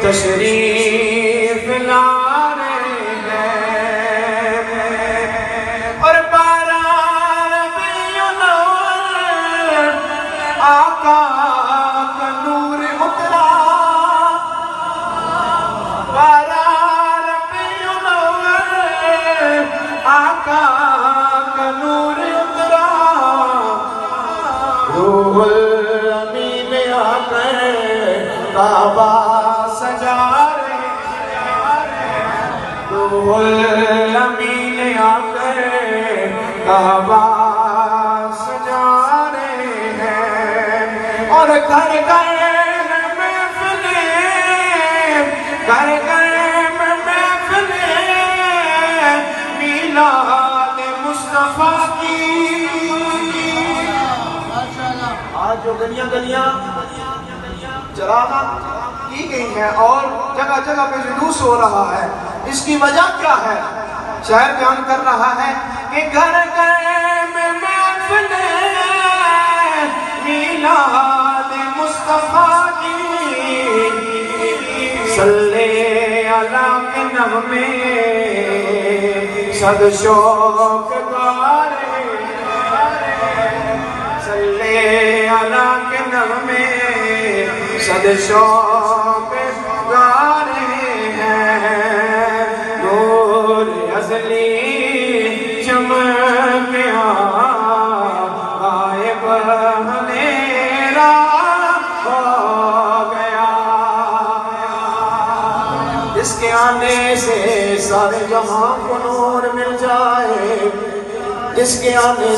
تشریف لا رہے ہیں اور بارہ ربیع الاول آقا کا نور اترا، بارہ ربیع الاول آقا کا نور اترا، روح الامین آ کر کعبہ سجا رہے ہیں، روح الامین آ کر کعبہ سجا رہے ہیں اور گھر گھر میں محفلیں، گھر گھر میں محفلیں میلاد مصطفیٰ کی۔ آج جو گلیاں گلیاں چراغاں کی گئی ہیں اور جگہ جگہ پہ جلوس ہو رہا ہے، اس کی وجہ کیا ہے؟ شاعر بیان کر رہا ہے کہ گھر گھر میں محفلیں میلاد مصطفیٰ کی، صلی اللہ کے نغمے صد شوق گا رہے ہیں، صلی اللہ کے نغمے صد شوق گا رہے ہیں، نور ازلی چمک غائب اندھیرا ہو گیا، جس کے آنے سے سارے جہاں کو نور مل جائے، جس کے آنے